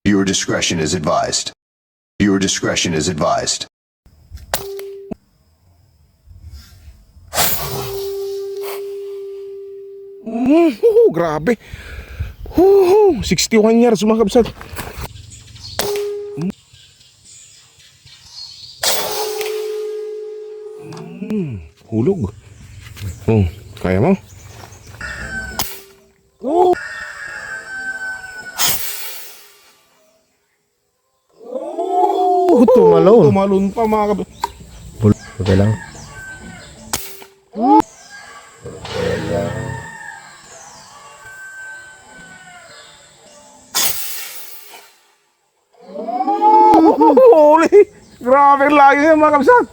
Viewer discretion is advised. Viewer discretion is advised. Grabe. 61 years mga kabsat. Hulog. Kaya mo? Tumalon. Tumalon pa mga kabsat. Okay lang. Holy! Grabe lagi yan mga kabsat.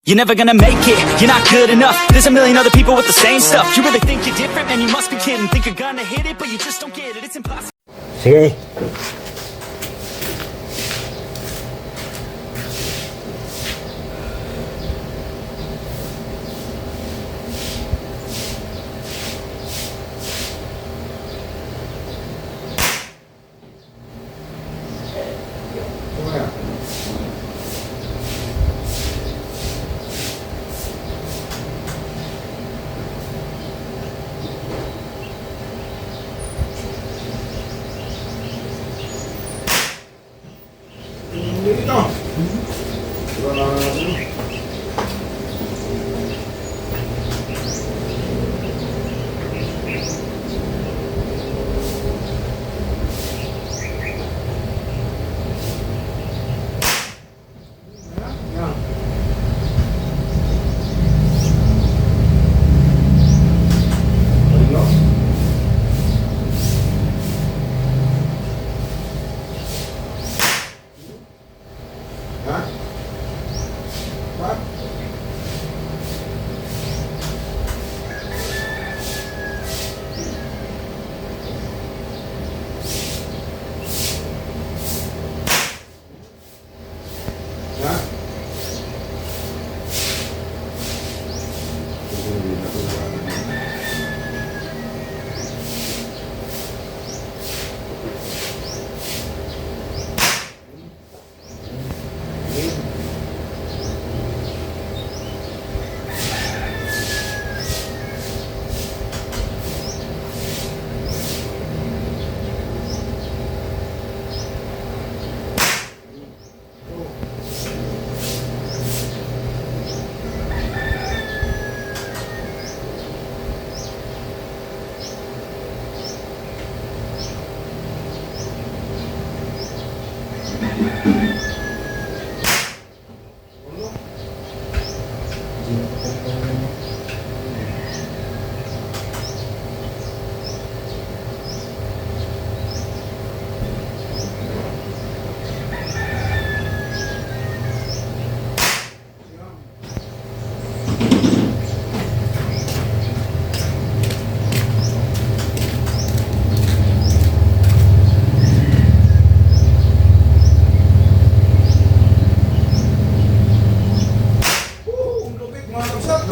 You're never gonna make it, you're not good enough. There's a million other people with the same stuff. You really think you're different, man, you must be kidding. Think you're gonna hit it, but you just don't get it, it's impossible. Sige. Dito.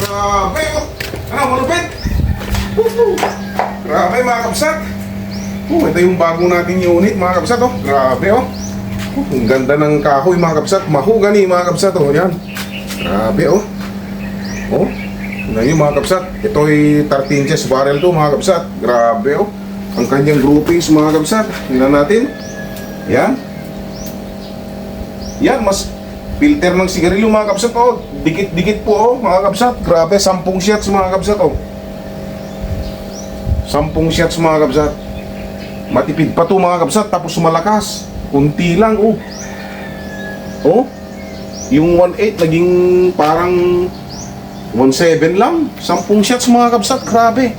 Grabe oh. Ano, malupit? Grabe mga kabsat. Ito yung bago nating unit mga kabsat oh. Grabe oh. Ang ganda ng kahoy mga kabsat. Mahugani mga kabsat oh. Yan. Grabe oh. Oh. Ngayon mga kabsat. Ito ay 13 inches barrel to mga kabsat. Grabe oh. Ang kanyang groupings mga kabsat. Tingnan natin. Yan. Yan mas filter ng sigarilyo mga kabsat oh. Dikit-dikit po oh mga kabsat. Grabe 10 shots mga kabsat oh. 10 shots mga kabsat. Matipid pa to mga kabsat. Tapos malakas. Kunti lang oh. Oh. Yung 1.8 naging parang 1.7 lang. 10 shots mga kabsat. Grabe.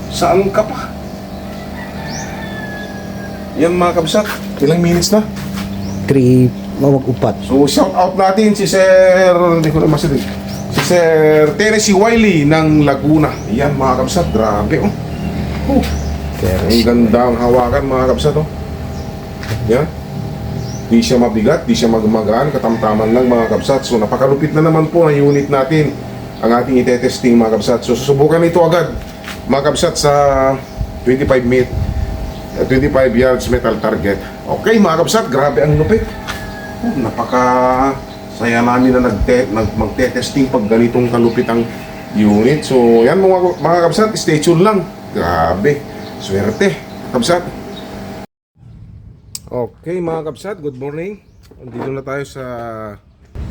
Saan ka pa? Yan mga kabsat. Ilang minutes na? 3 mag-upat. So shout out natin si Sir, hindi ko na masabi, si Sir Teresi Wiley ng Laguna. Yan mga kabsat, grabe oh. Ang ganda ang hawakan mga kabsat oh. Yan. Di siya mabigat, di siya magmagaan, katamtaman lang mga kabsat. So napakalupit na naman po ang unit natin. ang ating itetesting mga kabsat. So susubukan ito agad mga kabsat sa 25 yards metal target. Okay mga kabsat, grabe ang lupit. Napaka saya namin na magte-testing pag ganitong kalupit ang unit. So yan mga kabsat, stay tuned lang. Grabe, swerte kabsat. Okay mga kabsat, good morning. Dito na tayo sa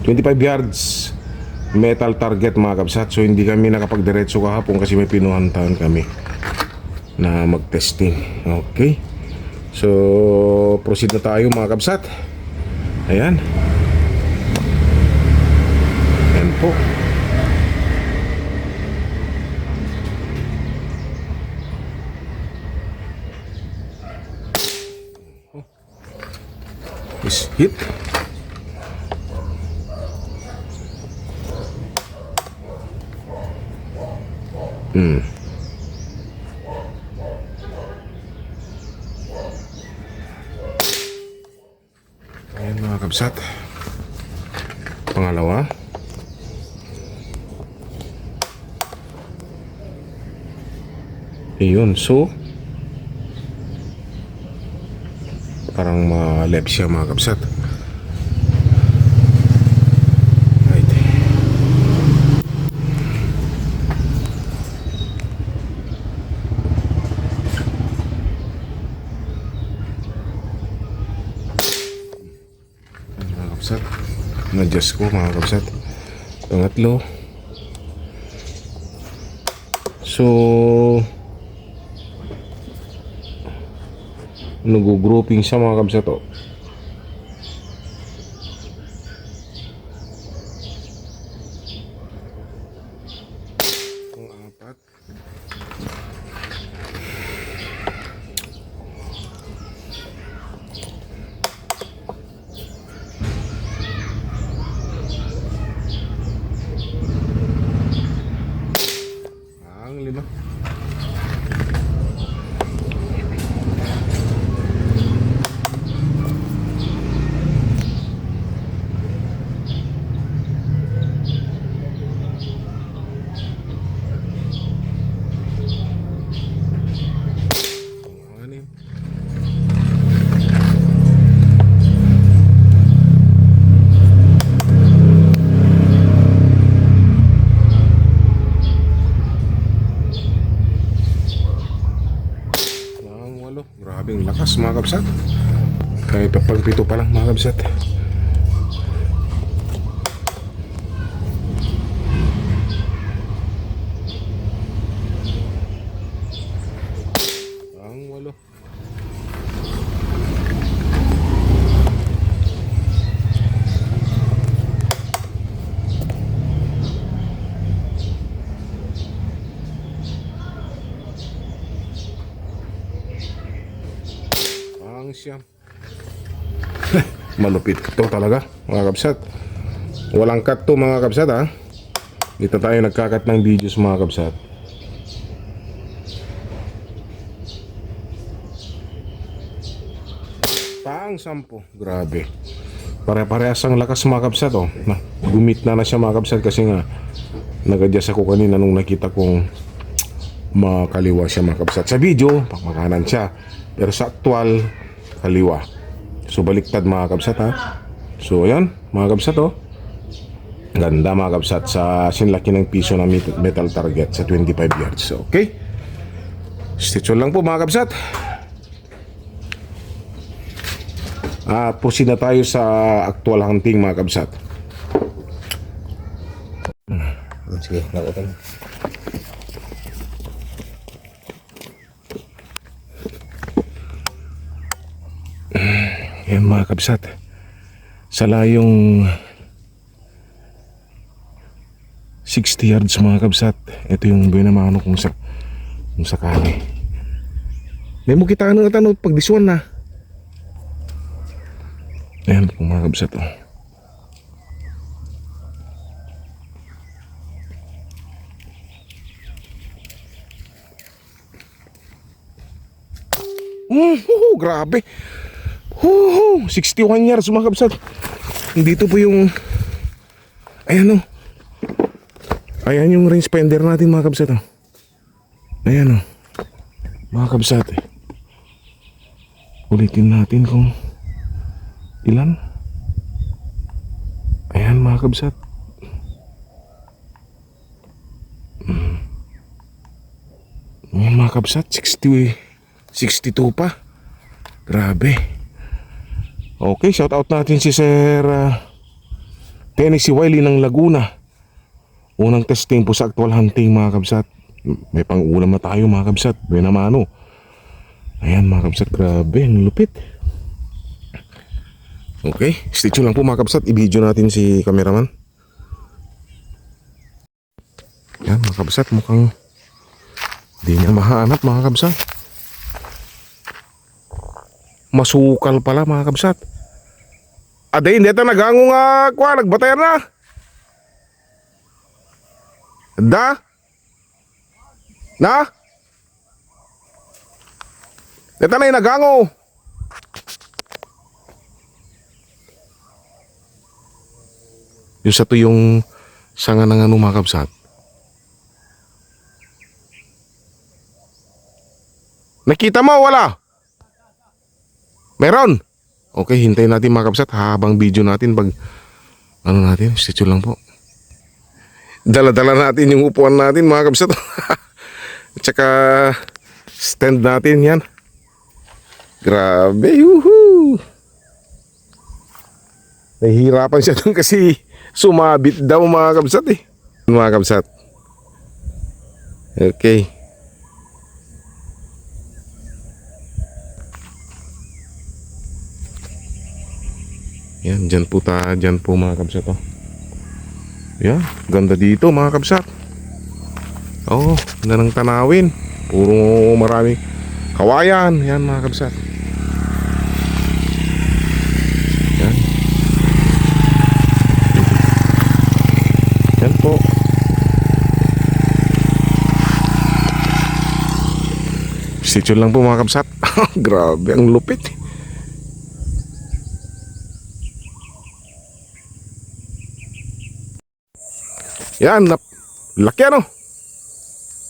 25 yards metal target mga kabsat. So hindi kami nakapagdiretso kahapon kasi may pinuhantahan kami na mag-testing. Okay, so proceed na tayo mga kabsat. Ayan. Ayan po. Is hit. Ayan mga kabsat. Pangalawa. Ayun, so parang ma-left siya mga kabsat. Right. Mga kabsat, na-adjust ko mga kabsat. Pangatlo. So nag-grouping siya mga kabsat to. Ang apat. Ang lima. Grabing lakas mga kabsat. Kahit pang pito pa lang mga kabsat. Ang walo. Siyam. Malupit to talaga mga kabsat. Walang cut to mga kabsat ha. Dito tayo nagkakat ng videos mga kabsat. Pang 10. Grabe. Pare-parehas ang lakas mga kabsat oh. Gumit na siya mga kabsat kasi nga nag-adjust ako kanina nung nakita kong makaliwa siya mga kabsat. Sa video, pagmakanan siya. Pero sa actual kaliwa. So baliktad mga kabsat ha. So ayan mga kabsat oh. Ganda mga kabsat sa sinlaki ng piso na metal target sa 25 yards. Okay, stay tuned lang po mga kabsat. Proceed na tayo sa actual hunting mga kabsat. Sige, nakutan. Ayan mga kabsat, sa layong 60 yards mga kabsat, ito yung binamano kung sakali. May mo kita ano pag this one na. Ayan po mga kabsat oh. Grabe. 61 yards mga kabsat. Dito po yung ayan o. Ayan yung range finder natin mga kabsat. Oh. Ayan oh. Mga kabsat. Ulitin natin kung ilan. Ayan mga kabsat. Ayan mga kabsat. 62 pa. Grabe. Okay, shout out natin si Sir Tennessee Wiley ng Laguna. Unang testing po sa actual hunting mga kabsat. May pang-ulam na tayo mga kabsat. May namano. Ayan mga kabsat, grabe, ang lupit. Okay, stay tuned lang po mga kabsat. I-video natin si cameraman. Ayan mga kabsat, mukhang di niya mahanap mga kabsat. Masukal pala mga kabsat. Aday, hindi ito nagango nga kwa, nagbatay na. Da? Na? Ito na yung nagango. Yung sa to yung sanga ng ano mga kabsat. Nakita mo, wala? Meron? Okay, hintayin natin mga kabsat habang video natin pag ano natin, stitch lang po. Dala-dala natin yung upuan natin mga kabsat. At saka stand natin yan. Grabe, yuhu. Nahihirapan siya dun kasi sumabit daw mga kabsat eh. Mga kabsat. Okay. Yan, dyan po mga kabsat oh. Yan, ganda dito mga kabsat. Oh, ganda ng tanawin. Puro marami kawayan. Yan mga kabsat. Yan. Yan po. Stitch lang po mga kabsat. Grabe, ang lupit. Yan, laki ano.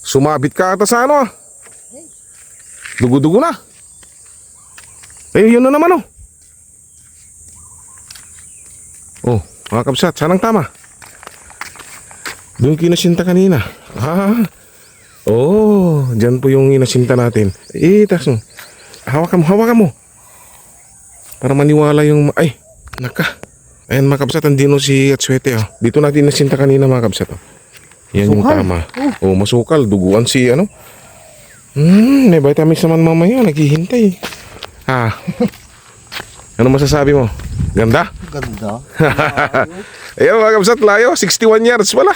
Sumabit ka ata sa ano ah. Dugo-dugo na. Eh, yun na naman oh. Oh, mga kabsat, sanang tama. Doon kinasinta kanina. Ah, oh, dyan po yung inasinta natin. Tas mo. Hawakan mo. Para maniwala yung, ay, naka. Ayan mga kabsat, andino si Atsuete oh. Dito natin nasinta kanina mga kabsat oh. Yan yung tama. Oh, masukal. Duguan si ano. May vitamins naman mamaya. Naghihintay. Ah. Ano masasabi mo? Ganda? Ganda. Ayan mga kabsat, layo. 61 yards pala.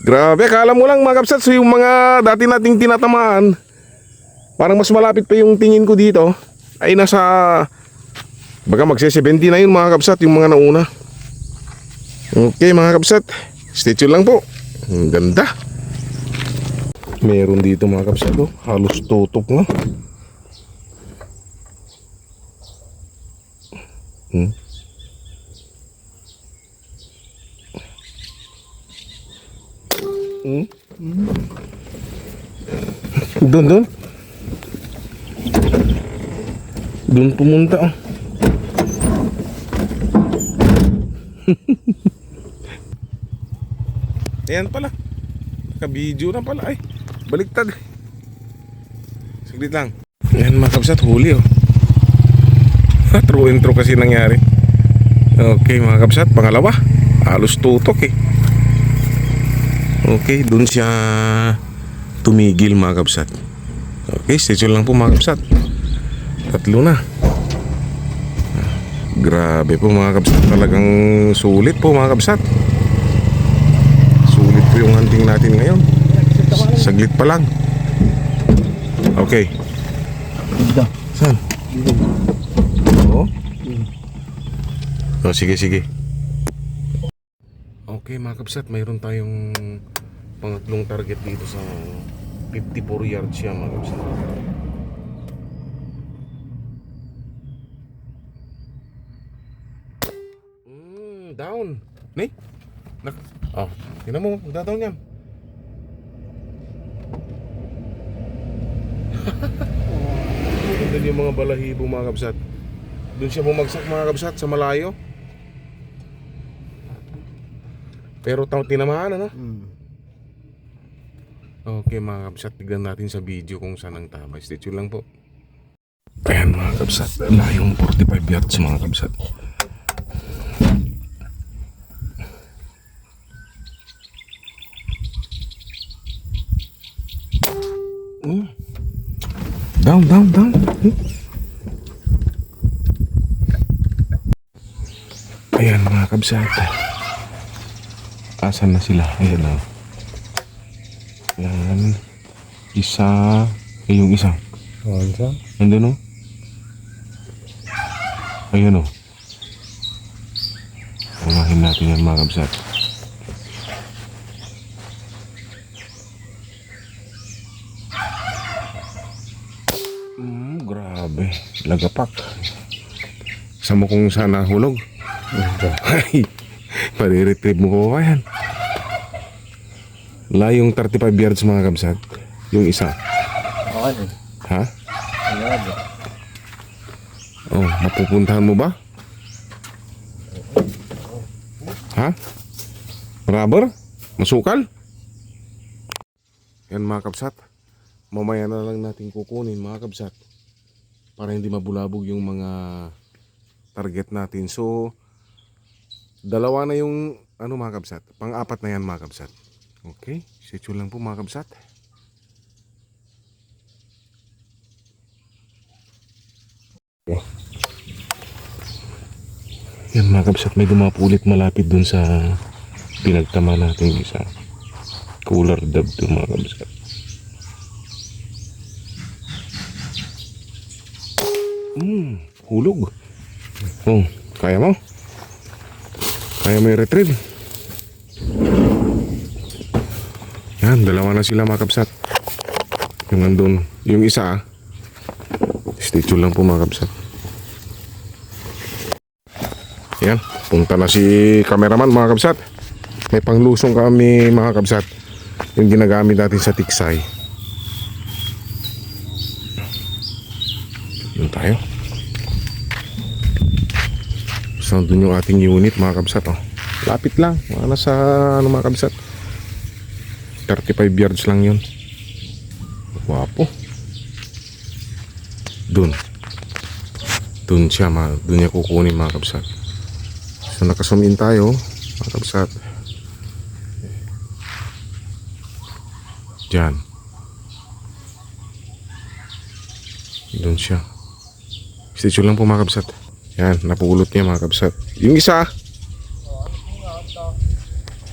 Grabe, akala mo lang mga kabsat. So yung mga dati nating tinatamaan, parang mas malapit pa yung tingin ko dito. Ay nasa, baga magse-70 na yun mga kabsat, yung mga nauna. Okay mga kabsat, stay tuned lang po. Ang ganda. Meron dito mga kabsat oh. Halos tutok na. Doon pumunta oh. Ayan pala. Naka-video na pala. Ay, baliktad. Saglit lang. Ayan mga kabsat, huli oh. True intro kasi nangyari. Okay mga kabsat, pangalawa. Halos tutok eh. Okay, dun siya tumigil mga kabsat. Okay, stay tuned lang po mga kabsat. Tatlo na. Grabe po mga kabsat. Talagang sulit po mga kabsat. Sulit po yung hunting natin ngayon. Saglit pa lang. Okay. Saan? Oo? Oh, sige. Okay mga kabsat, mayroon tayong pangatlong target dito sa 54 yards siya mga kabsat. Down. Ni? Oh, tingnan mo, magdadaw niyan. Doon yung mga balahibo mga kabsat. Doon siya bumagsak mga kabsat sa malayo. Pero tinamaan ano? Okay mga kabsat, tignan natin sa video kung saan ang tama. Stay tuned lang po. Ayan mga kabsat, layong 45 yards mga kabsat. Down. Ayan mga kabsat. Asan na sila? Ayan o. Ayan. Isa. Yung isa. Nandun o. Ayan o. Unahin natin yan mga kabsat. Grabe. Lagapak. Sama kung saan nahulog. Ay, pare-retrieve mo ko yan. Layong 35 yards mga kabsat. Yung isa. Ha? Oh, mapupuntahan mo ba? Ha? Rubber? Masukal? Yan mga kabsat. Mamaya na lang natin kukunin mga kabsat. Para hindi mabulabog yung mga target natin. So, dalawa na yung ano mga kabsat. Pang-apat na yan mga kabsat. Okay, stay tuned lang po mga kabsat. Okay. Yan mga kabsat, may dumapulit malapit dun sa pinagtama natin isa. Cooler dab to mga kabsat. Hulog. Oh, kaya mo? Kaya mo i-retrieve? Yan, dalawa na sila mga kabsat. Yung nandun, yung isa stay tuned lang po mga kabsat. Yan, punta na si cameraman mga kabsat. May panglusong kami mga kabsat. Yung ginagamit natin sa tiksay. Yun tayo. So doon yung ating unit mga kabsat oh. Lapit lang, mga nasa ano mga kabsat 35 yards lang yun. Wapo. Doon siya, doon niya kukunin mga kabsat. So nakazoom in tayo mga kabsat. Diyan. Doon siya. Stay tuned lang po mga kabsat. Yan, napulot niya mga kabsat. Yung isa.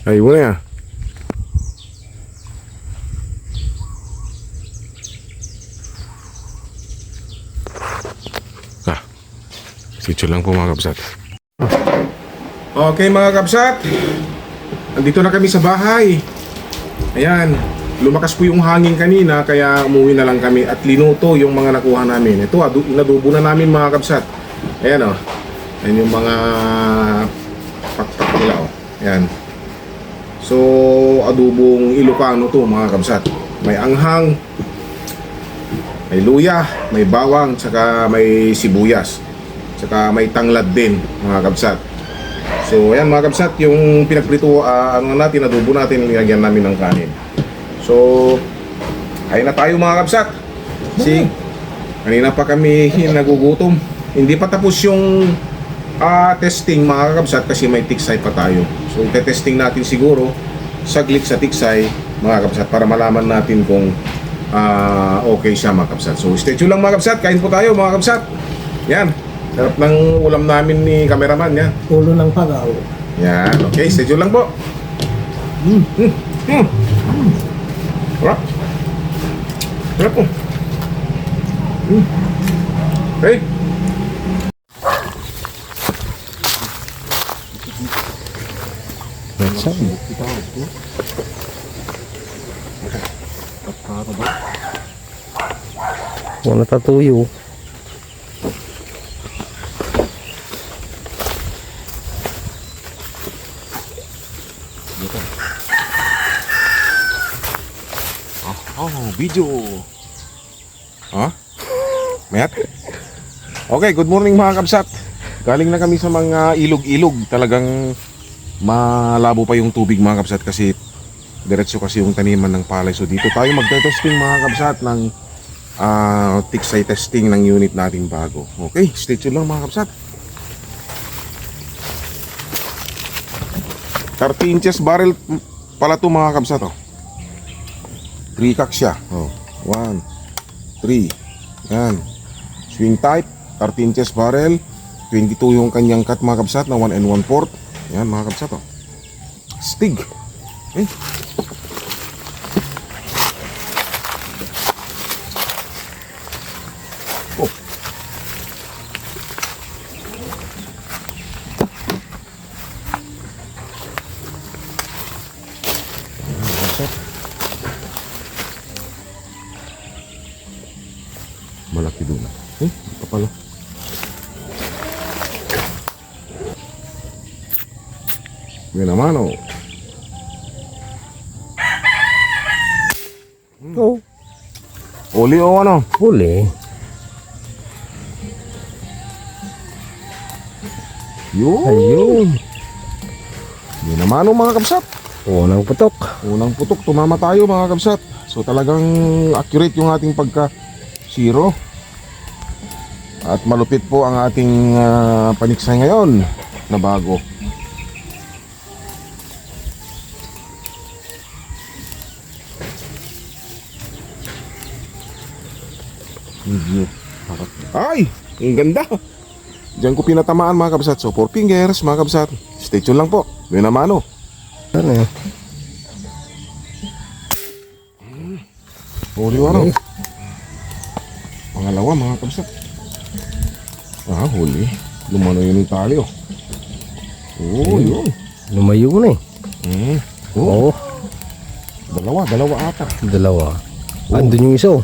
Ay, mo na yan. Stay tuned lang po mga kabsat. Okay mga kabsat. Andito na kami sa bahay. Ayan. Lumakas po yung hangin kanina kaya umuwi na lang kami at linuto yung mga nakuha namin. Ito, inadubo na namin mga kabsat. Ayan o. Ayan yung mga pakpak nila o. Ayan. So, adubong Ilocano to mga kabsat. May anghang, may luya, may bawang, tsaka may sibuyas. Tsaka may tanglad din mga kabsat. So, ayan mga kabsat, yung pinagprito, ano natin, adobo natin, nilagyan namin ng kanin. So, kain na tayo mga kabsat. Kasi, kanina pa kami nagugutom. Hindi pa tapos yung testing mga kabsat kasi may tiksay pa tayo. So, testing natin siguro saglit sa tiksay mga kabsat para malaman natin kung okay siya mga kabsat. So, stay tuned lang mga kabsat. Kain po tayo mga kabsat. Yan. Sarap ng ulam namin ni cameraman. Yan. Ulo ng pagaw. Yan. Okay, stay tuned lang po. Sarap. Sarap po. Okay. Wala tatuyo. Video. Ha? Mayat? Okay, good morning mga kabsat. Galing na kami sa mga ilog-ilog. Talagang malabo pa yung tubig mga kabsat kasi diretso kasi yung taniman ng palay. So dito tayo magte-testing mga kabsat ng tiksay testing ng unit nating bago. Okay, stay tuned lang mga kabsat. 30 inches barrel pala to mga kabsat. 3 cock siya. 1, 3. Yan. Swing type, 30 inches barrel. 22 yung kanyang cut mga kabsat na 1 1/4. Yan mga kabsat. Stig. Okay. Malaki doon. Ito pala. Yan naman oh. Oh, Uli o ano? huli. Yun. Ayun. Yan naman oh mga kabsat. Unang putok. Unang putok, tumama tayo mga kabsat. So talagang accurate yung ating pagka-zero. At malupit po ang ating paniksay ngayon na bago. Ay! Ang ganda! Diyan ko pinatamaan mga kabsat. So 4 fingers mga kabsat. Stay tuned lang po. Yun naman oh. Ano yan? Huli ano? Pangalawa mga kabsat. Huli. Lumano yun yung tali oh. Oo, yun. Lumayo na eh. Oo. Oo, Dalawa ata. dalawa. Andun yung isa oh.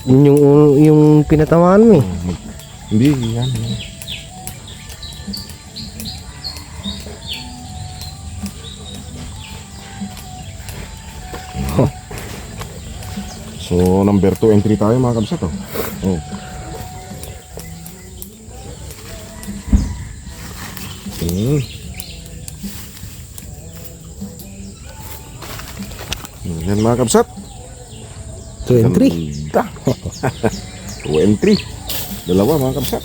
Yun yung pinatamaan mo eh. Hindi, yan. So, number 2 entry tayo mga kabsat oh. Yan mga kabsat. 2 and 3. Ganda. 2 and 3. Dalawa mga kabsat.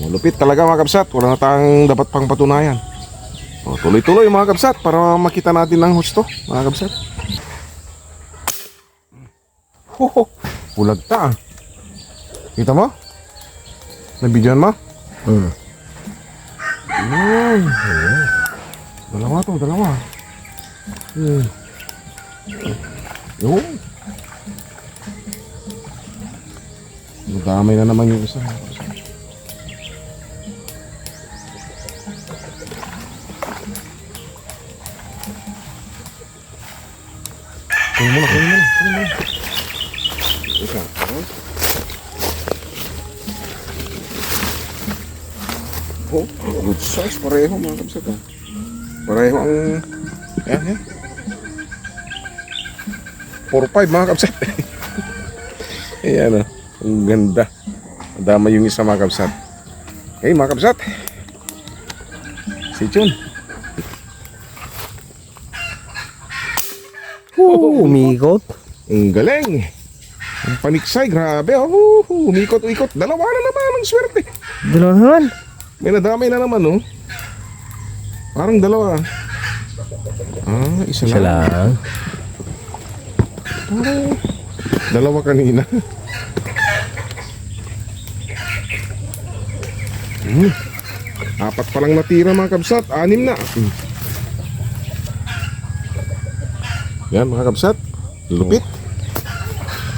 Malupit talaga mga kabsat. Wala na tayong dapat pang patunayan. Tuloy-tuloy mga kabsat para makita natin ng husto mga kabsat. Pulagta ah. Kita mo? Nabidyoan mo? Dalawa to, dalawa. Yun. Nadamay na naman yung isa. Kunin mo na. Isa. Good size. Pareho mga kabsat. Pareho ang... Yan. 4-5 mga kabsat. Ayan o. Ang ganda. Madama yung isa mga kabsat. Okay mga kabsat. Stay tuned. Umikot. Ang galing. Ang paniksay. Grabe. Umikot-ikot. Dalawa na naman ang swerte. Dalawa naman. May nadamay na naman oh. Parang dalawa. Isa Isa lang. lang. Dalawa kanina. Apat pa lang natira mga kabsat. 6 na. Yan mga kabsat. Lupit.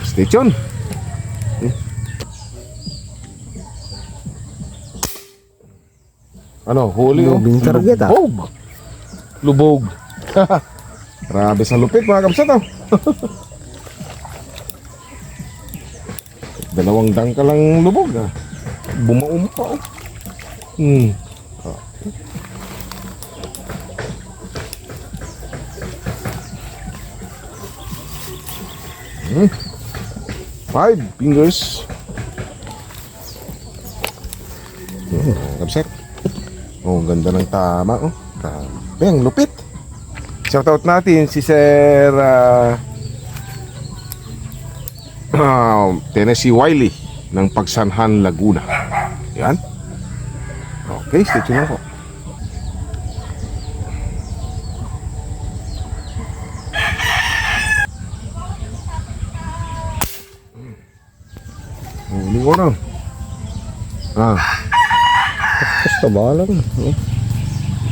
Stay tuned. Ano, huli oh. Lubing target ah. Lubog. Grabe sa lupit mga kabsat oh. Dalawang dangka lang lubog ah. Bumaum pa oh. 5 fingers. Mga kabsat. Oh, ganda ng tama. Oh. Grabe, ang lupit. Shoutout natin si Sir Tennessee Wiley ng Pagsanhan, Laguna. Yan. Okay, stay tuned lang po. Huli ko na. Basta bahala na.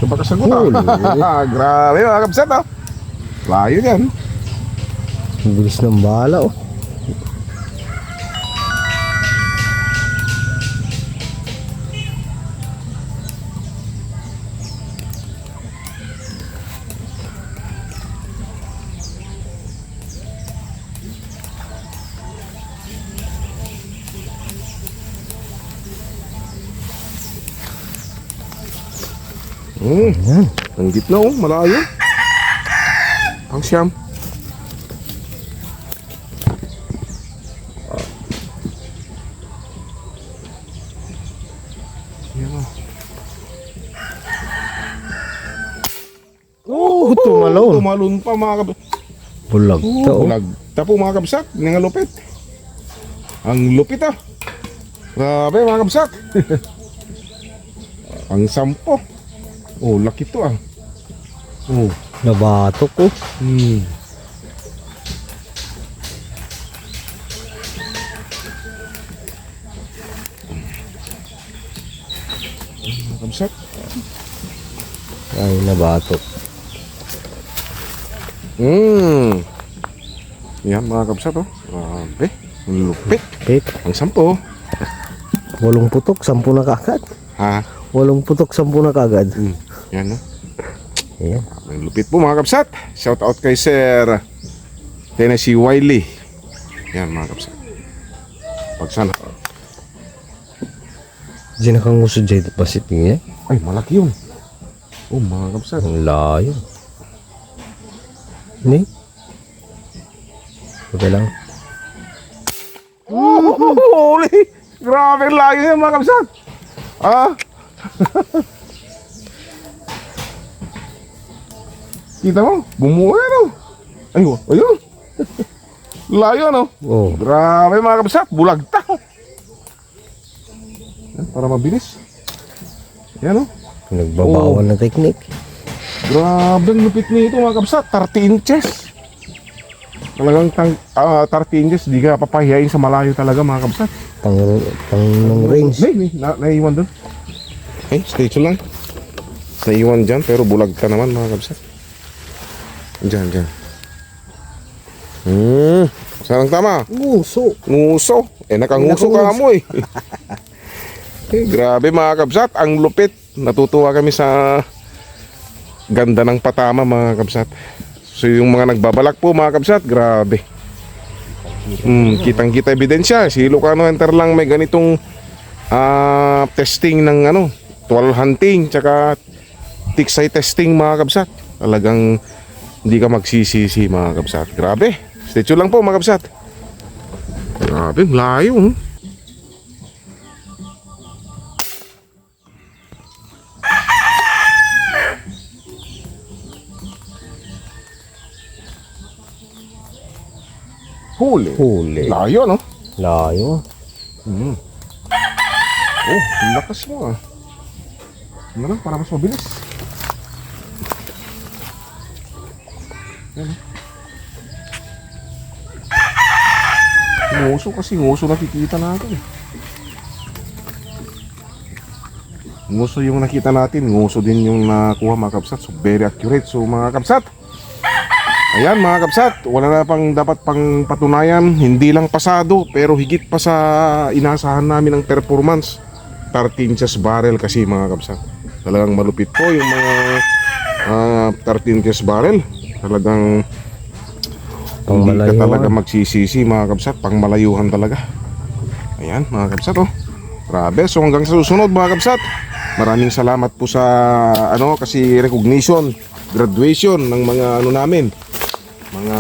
Ito ba kasagot Grabe mga kabsat oh. Layo yan. Ang bilis ng bala oh. Yan. Ang gitna oh, malayo. Ang siyam. Yan oh. Oh, tumalon. Tumalon pa mga kabsat. Bulag to oh. Bulag. Tapo mga kabsat, nga lupit. Ang lupit ah. Grabe mga kabsat. Ang sampo. Oh, laki to ah. Oh. Nabatok oh. Kamsat. Ay, nabatok. Yan mga kabsat oh. Grabe. Ang lupit. Pit. Ang sampo. 8 putok, 10 na kagad. Ha? 8 putok, 10 na kagad. Yan oh. Ayan. Ang lupit po mga kabsat. Shout out kay Sir Tennessee Wiley. Yan mga kabsat. Pagsana. Diyan nakangusod dyan ito pasit niya. Ay, malaki yun. Oh mga kabsat. Ang layo. Ni? Okay lang. Holy! Grabe ang layo yan mga kabsat. Kita mo? Bumuhay no? Ayun, ayun. Layo no? Oh. Grabe mga kabsat. Bulagta. Yan, para mabilis. Yan no? Nagbabawal na teknik. Grabe ang lupit nito mga kabsat. 30 inches. Talagang 30 inches. Di ka papahiyain sa malayo talaga mga kabsat. Pang ng range. Naiwan doon. Okay, stay tuned lang. Naiwan dyan pero bulag ka naman mga kabsat. Dyan. Saan ang tama? Nguso. Nguso. Nakanguso ka mo eh. Grabe mga kabsat. Ang lupit. Natutuwa kami sa ganda ng patama mga kabsat. So yung mga nagbabalak po mga kabsat, grabe. Kitang-kita ebidensya. Si Lucano Enter lang may ganitong testing ng tool hunting tsaka tiksay testing mga kabsat. Talagang hindi ka magsisisi mga kabsat. Grabe. Stay tuned lang po mga kabsat. Grabe, layo. Huli. Layo no? Layo. Oh, ang lakas mo ah. Ano lang, para mas mabilis. Yan. Nguso kasi, nguso nakikita natin. Nguso yung nakita natin, nguso din yung nakuha mga kabsat. So very accurate. So mga kabsat, ayan mga kabsat, wala na pang dapat pang patunayan. Hindi lang pasado, pero higit pa sa inasahan namin ng performance. 13 inches barrel kasi mga kabsat. Talagang malupit po yung mga 13 inches barrel. Talagang hindi ka talaga magsisisi mga kabsat. Pang malayuhan talaga. Ayan mga kabsat oh. Grabe. So hanggang sa susunod mga kabsat, maraming salamat po sa kasi recognition, graduation ng mga namin, mga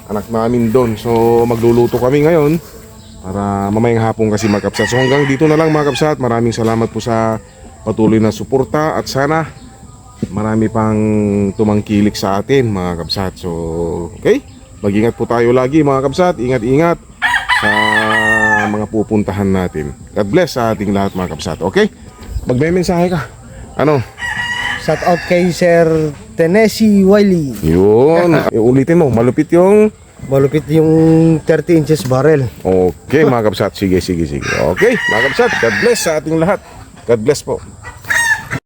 anak namin doon. So magluluto kami ngayon para mamayang hapon kasi mga kapsat. So hanggang dito na lang mga kapsat. Maraming salamat po sa patuloy na suporta at sana marami pang tumangkilik sa atin mga kapsat. So okay, mag-ingat po tayo lagi mga kapsat. Ingat-ingat sa mga pupuntahan natin. God bless sa ating lahat mga kapsat. Okay, magme-mensahe ka. Ano? Shout out kay Sir Tennessee Wiley. Yun. Ulitin mo, malupit yung... Malupit yung 30 inches barrel. Okay mga kapsat, sige. Okay mga kapsat, God bless sa ating lahat. God bless po.